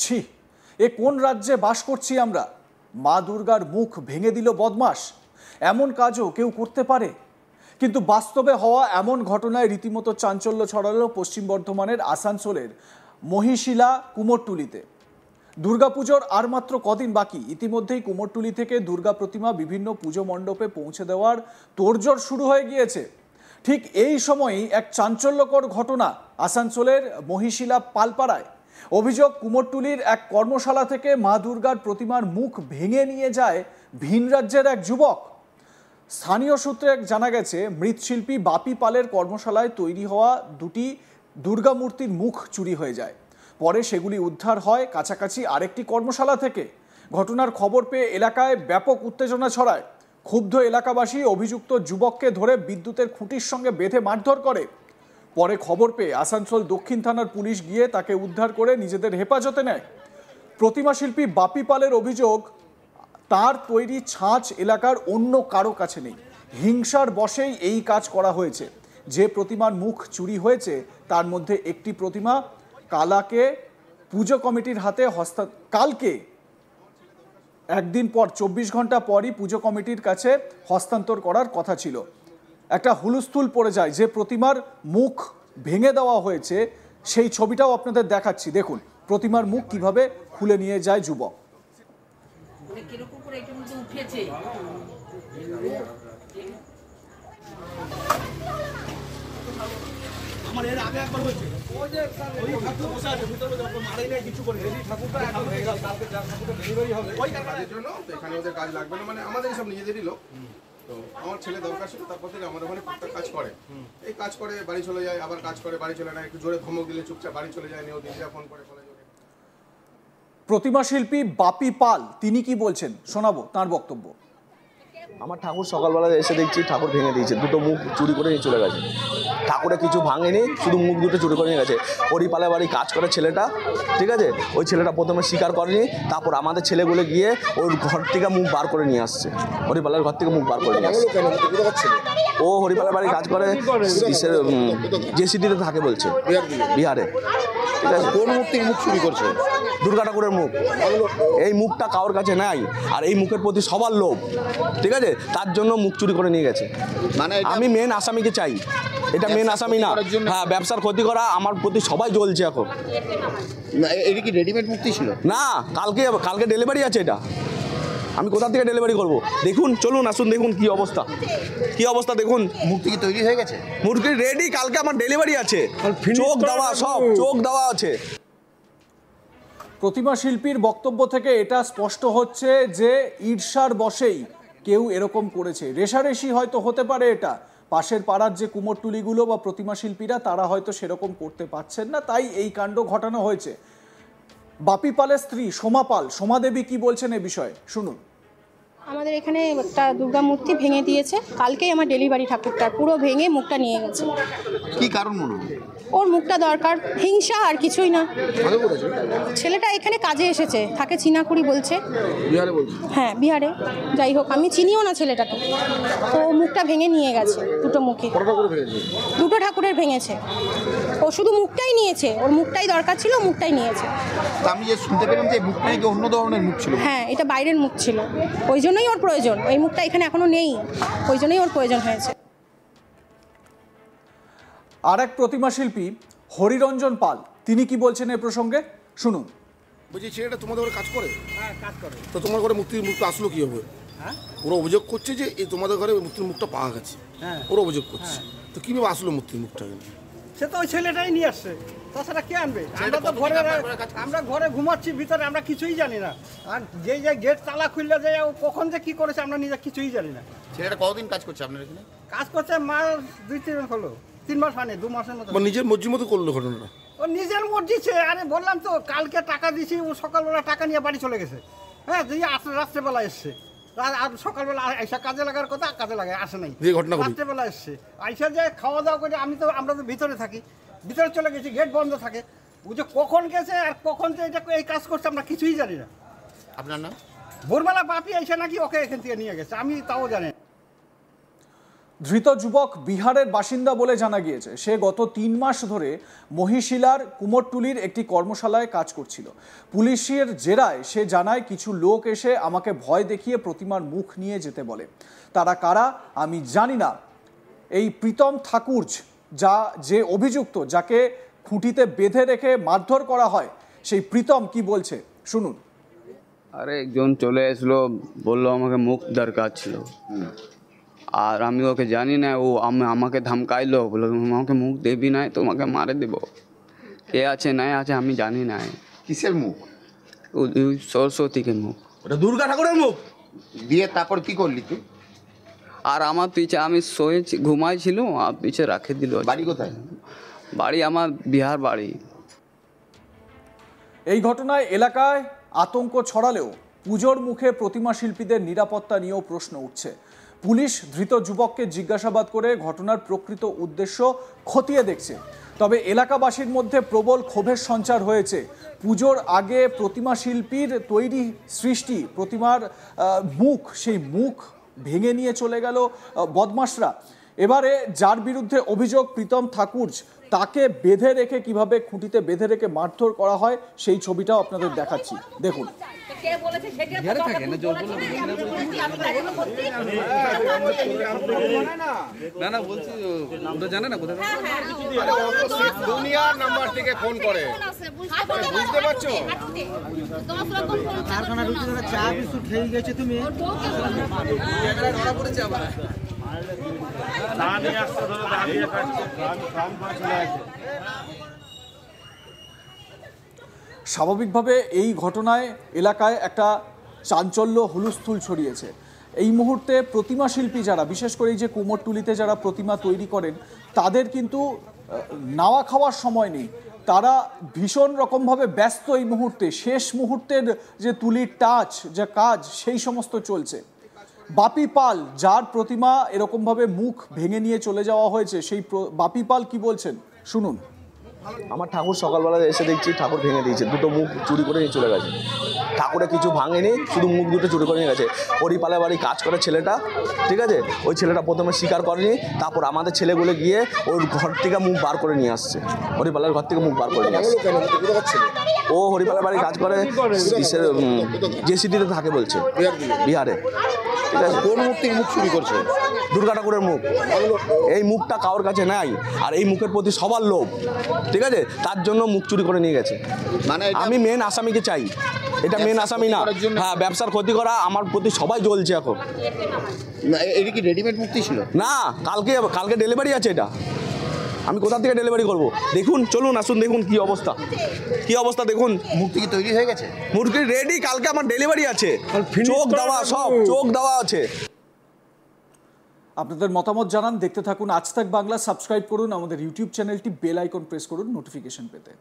ছি, এ কোন রাজ্যে বাস করছি আমরা? মা দুর্গার মুখ ভেঙে দিল বদমাস। এমন কাজও কেউ করতে পারে? কিন্তু বাস্তবে হওয়া এমন ঘটনায় রীতিমতো চাঞ্চল্য ছড়ালো পশ্চিম বর্ধমানের আসানসোলের মহিশিলা কুমোরটুলিতে। দুর্গাপুজোর আর মাত্র কদিন বাকি। ইতিমধ্যেই কুমোরটুলি থেকে দুর্গা প্রতিমা বিভিন্ন পুজো মণ্ডপে পৌঁছে দেওয়ার তোড়জোড় শুরু হয়ে গিয়েছে। ঠিক এই সময়ই এক চাঞ্চল্যকর ঘটনা আসানসোলের মহিশিলা পালপাড়ায়। অভিযোগ, কুমোরটুলির এক কর্মশালা থেকে মা দুর্গার প্রতিমার মুখ ভেঙে নিয়ে যায় ভিন রাজ্যের এক যুবক। স্থানীয় সূত্রে জানা গেছে, মৃৎশিল্পী বাপি পালের কর্মশালায় তৈরি হওয়া দুটি দুর্গা মূর্তির মুখ চুরি হয়ে যায়। পরে সেগুলি উদ্ধার হয় কাছাকাছি আরেকটি কর্মশালা থেকে। ঘটনার খবর পেয়ে এলাকায় ব্যাপক উত্তেজনা ছড়ায়। ক্ষুব্ধ এলাকাবাসী অভিযুক্ত যুবককে ধরে বিদ্যুতের খুঁটির সঙ্গে বেঁধে মারধর করে। পরে খবর পেয়ে আসানসোল দক্ষিণ থানার পুলিশ গিয়ে তাকে উদ্ধার করে নিজেদের হেফাজতে নেয়। প্রতিমা শিল্পী বাপি পালের অভিযোগ, তার তৈরি ছাঁচ এলাকার অন্য কারো কাছে নেই। হিংসার বশেই এই কাজ করা হয়েছে। যে প্রতিমার মুখ চুরি হয়েছে তার মধ্যে একটি প্রতিমা কালকে পুজো কমিটির হাতে কালকে একদিন পর 24 ঘন্টা পরই পুজো কমিটির কাছে হস্তান্তর করার কথা ছিল। একটা হুলস্থুল পড়ে যায়। যে প্রতিমার মুখ ভেঙে দেওয়া হয়েছে সেই ছবিটাও আপনাদের দেখাচ্ছি। দেখুন প্রতিমার মুখ কিভাবে খুলে নিয়ে যায় যুবক। আমার এর আগে একবার হয়েছে ওই যে ওই ঠাকুর বসে আছে ভিতরে যখন মারাই নাই কিছু করে এই ঠাকুরটা এখন হয়ে গেল, কালকে ঠাকুরটা ডেলিভারি হবে ওই কারণের জন্য। তো এখানে ওদের কাজ লাগবে না, মানে আমাদের সব নিজেদেরই লোক। তো আমার ছেলে দরকার ছিল, তারপর থেকে আমাদের ওখানে টুকটাক কাজ করে, এই কাজ করে বাড়ি চলে যায়, আবার কাজ করে বাড়ি চলে না, একটু জোরে ধমক দিলে চুপচাপ বাড়ি চলে যায়, নিয়েও দিদিরা ফোন করে বলে। প্রতিমা শিল্পী বাপি পাল তিনি কি বলছেন শোনাবো তার বক্তব্য। আমার ঠাকুর সকালবেলা এসে দেখছি ঠাকুর ভেঙে দিয়েছে, দুটো মুখ চুরি করে নিয়ে চলে গেছে। ঠাকুরে কিছু ভাঙেনি, শুধু মুখ দুটো চুরি করে নিয়ে গেছে। হরিপালের বাড়ি কাজ করে ছেলেটা, ঠিক আছে, ওই ছেলেটা প্রথমে স্বীকার করেনি, তারপর আমাদের ছেলেগুলো গিয়ে ওর ঘর থেকে মুখ বার করে নিয়ে আসছে। হরিপালের ঘর থেকে মুখ বার করে নিয়ে আসছে। ও হরিপালের বাড়ি কাজ করে, জেসিডিতে থাকে বলছে, বিহারে। ঠিক আছে, কোন মূর্তির মুখ চুরি করছে? দুর্গা ঠাকুরের মুখ। এই মুখটা কারোর কাছে নাই, আর এই মুখের প্রতি সবার লোভ, ঠিক আছে, তার জন্য মুখ চুরি করে নিয়ে গেছে। মানে আমি মেন আসামিকে চাই, এটা মেন আসামি না। হ্যাঁ, ব্যবসার ক্ষতি করা আমার প্রতি সবাই জ্বলছে এখন। এটা কি রেডিমেড মূর্তি ছিল? না, কালকে ডেলিভারি আছে। এটা আমি কোথা থেকে ডেলিভারি করব? দেখুন, চলুন আসুন, দেখুন কি অবস্থা, কি অবস্থা দেখুন। মূর্তি কি তৈরি হয়ে গেছে? মূর্তি রেডি, কালকে আমার ডেলিভারি আছে, চোখ দেওয়া, সব চোখ দেওয়া আছে। প্রতিমা শিল্পীর বক্তব্য থেকে এটা স্পষ্ট হচ্ছে যে ঈর্ষার বশেই কেউ এরকম করেছে। রেষারেষি হয়তো হতে পারে, এটা পাশের পাড়ার যে কুমোরটুলিগুলো বা প্রতিমা শিল্পীরা তারা হয়তো সেরকম করতে পারছেন না, তাই এই কাণ্ড ঘটানো হয়েছে। বাপি পালের স্ত্রী সোমা পাল, সোমা দেবী কি বলছেন এ বিষয়ে শুনুন। আমাদের এখানে একটা দুর্গা মূর্তি ভেঙে দিয়েছে, কালকেই আমার ডেলিভারি ঠাকুরটা পুরো ভেঙে মুখটা নিয়ে গেছে। কি কারণ মনে হয়? ওর মুখটা দরকার, হিংসা আর কিছুই না। ছেলেটা এখানে কাজে এসেছে, থাকে চিনাকুড়ি বলছে, হ্যাঁ বিহারে। যাই হোক, আমি চিনিও না ছেলেটাকে। তো মুখটা ভেঙে নিয়ে গেছে, দুটো মুখে, দুটো ঠাকুরের ভেঙেছে। ও শুধু মুখটাই নিয়েছে, ওর মুখটাই দরকার ছিল, মুখটাই নিয়েছে। আমি যে শুনতে পেলাম যে মুখটা নাকি অন্য ধরনের মুখ ছিল। হ্যাঁ, এটা বাইরের মুখ ছিল, ওই জন্যই ওর প্রয়োজন। এই মুখটা এখানে এখনো নেই, ওই জন্যই ওর প্রয়োজন হয়েছে। আর এক প্রতিমা শিল্পী হরিরঞ্জন পাল তিনি কি বলছেন এ প্রসঙ্গে শুনুন। বলছি, ছেলেটা তোমাদের ঘরে কাজ করে? হ্যাঁ, কাজ করে। তো তোমার ঘরে মূর্তির মুখটা আসলো কি হবে? হ্যাঁ, ওরা অভিযোগ করছে যে এই তোমাদের ঘরে মূর্তির মুখটা পাওয়া গেছে। হ্যাঁ, ওরা অভিযোগ করছে। তো কিভাবে আসলো মূর্তির মুখটা? সে তো ওই ছেলেটাই নিয়ে আসছে, তাছাড়া কে আনবে? আমরা তো আমরা ঘরে ঘুমাচ্ছি ভিতরে, আমরা কিছুই জানি না। আর যে গেট তালা খুললে যে ও কখন যে কি করেছে আমরা নিজে কিছুই জানি না। ছেলেটা কতদিন কাজ করছে আপনার এখানে? কাজ করছে মাস 2-3 মাস হলো, 3 মাস হয়নি, 2 মাসের মতো। নিজের মর্জি মতো করলো ঘটনাটা? ও নিজের মর্জিছে। আরে বললাম তো, কালকে টাকা দিয়েছি, ও সকালবেলা টাকা নিয়ে বাড়ি চলে গেছে। হ্যাঁ, দিয়ে রাত্রেবেলা এসছে, আর সকালবেলা আইসা কাজে লাগার কথা, কাজে লাগায় আসে নাই, রাত্রেবেলা এসছে। আইসা যে খাওয়া দাওয়া করে, আমরা তো ভিতরে থাকি, ভিতরে চলে গেছি, গেট বন্ধ থাকে। ও যে কখন গেছে আর কখন যে এটা এই কাজ করছে আমরা কিছুই জানি না। আপনার নাম? ভোরবেলা বাপি আইসা নাকি ওকে এখান থেকে নিয়ে গেছে, আমি তাও জানি। ধৃত যুবক বিহারের বাসিন্দা বলে জানা গিয়েছে। সে গত 3 মাস ধরে মহিশিলার কুমোরটুলির একটি কর্মশালায় কাজ করছিল। পুলিশের জেরায় সে জানায় কিছু লোক এসে আমাকে ভয় দেখিয়ে প্রতিমার মুখ নিয়ে যেতে বলে। তারা কারা আমি জানি না। এই প্রীতম ঠাকুর যে অভিযুক্ত, যাকে খুঁটিতে বেঁধে রেখে মারধর করা হয়, সেই প্রীতম কি বলছে শুনুন। আরে একজন চলে আসলো, বললো আমাকে মুখ দরকার ছিল, আর আমি ওকে জানি না। ও আমাকে ধমকাইলো, বললো আমাকে মুখ দেবি না তোমাকে মারে দেব। কে আছে নাই আছে আমি জানি না। কিসের মুখ? ওই সরস্বতীকে মুখ। ওটা দুর্গা ঠাকুরের মুখ। দিয়ে তারপর কি করলি তুই? আর আমার পিছে আমি ঘুমাইছিল, আর পিছে রাখে দিল। বাড়ি কোথায়? বাড়ি আমার বিহার বাড়ি। এই ঘটনায় এলাকায় আতঙ্ক ছড়ালেও পুজোর মুখে প্রতিমা শিল্পীদের নিরাপত্তা নিয়েও প্রশ্ন উঠছে। পুলিশ ধৃত যুবককে জিজ্ঞাসাবাদ করে ঘটনার প্রকৃত উদ্দেশ্য খতিয়ে দেখছে। তবে এলাকাবাসীর মধ্যে প্রবল ক্ষোভের সঞ্চার হয়েছে। পুজোর আগে প্রতিমা শিল্পীর তৈরি সৃষ্টি প্রতিমার মুখ, সেই মুখ ভেঙে নিয়ে চলে গেল বদমাশরা। এবারে যার বিরুদ্ধে অভিযোগ প্রীতম ঠাকুর, তাকে বেঁধে রেখে কিভাবে খুঁটিতে বেঁধে রেখে মারধর করা হয় সেই ছবিটাও আপনাদের দেখাচ্ছি, দেখুন। দুনিয়ার নাম্বার থেকে ফোন করে, বুঝতে পারছো? চা বিস্কুট খেয়ে গেছে তুমি। স্বাভাবিকভাবে এই ঘটনায় এলাকায় একটা চাঞ্চল্য, হুলস্থুল ছড়িয়েছে। এই মুহূর্তে প্রতিমা শিল্পী যারা, বিশেষ করে এই যে কুমোরটুলিতে যারা প্রতিমা তৈরি করেন, তাদের কিন্তু নাওয়া খাওয়ার সময় নেই। তারা ভীষণ রকমভাবে ব্যস্ত এই মুহূর্তে। শেষ মুহূর্তের যে তুলির টাচ, যে কাজ, সেই সমস্ত চলছে। বাপি পাল, যার প্রতিমা এরকমভাবে মুখ ভেঙে নিয়ে চলে যাওয়া হয়েছে, সেই বাপি পাল কি বলছেন শুনুন। আমার ঠাকুর সকালবেলা এসে দেখছি ঠাকুর ভেঙে দিয়েছে, দুটো মুখ চুরি করে নিয়ে চলে গেছে। ঠাকুরে কিছু ভাঙেনি, শুধু মুখ দুটো চুরি করে নিয়ে গেছে। হরিপালের বাড়ি কাজ করে ছেলেটা, ঠিক আছে, ওই ছেলেটা প্রথমে স্বীকার করেনি, তারপর আমাদের ছেলেগুলো গিয়ে ওর ঘর থেকে মুখ বার করে নিয়ে আসছে। হরিপালের ঘর থেকে মুখ বার করে নিয়ে আসছে। ও হরিপালের বাড়ি কাজ করে, জেসিডিতে থাকে বলছে, বিহারে। ঠিক আছে, কোন মূর্তির মুখ চুরি করছে? দুর্গা ঠাকুরের মুখ। এই মুখটা কারোর কাছে নাই, আর এই মুখের প্রতি সবার লোভ, ঠিক আছে, তার জন্য মুখ চুরি করে নিয়ে গেছে। মানে আমি মেন আসামিকে চাই, এটা মেন আসামি না। হ্যাঁ, ব্যবসার ক্ষতি করা আমার প্রতি সবাই জ্বলছে এখন। এটা কি রেডিমেড মূর্তি ছিল? না, কালকে ডেলিভারি আছে। এটা আমি কোথা থেকে ডেলিভারি করব? দেখুন, চলুন আসুন, দেখুন কি অবস্থা, কি অবস্থা দেখুন। মূর্তি কি তৈরি হয়ে গেছে? মূর্তি রেডি, কালকে আমার ডেলিভারি আছে, চোখ দেওয়া, সব চোখ দেওয়া আছে। আপনাদের মতামত জানান, দেখতে থাকুন আজ তাক বাংলা। সাবস্ক্রাইব করুন আমাদের ইউটিউব চ্যানেলটি, বেল আইকন প্রেস করুন নোটিফিকেশন পেতে।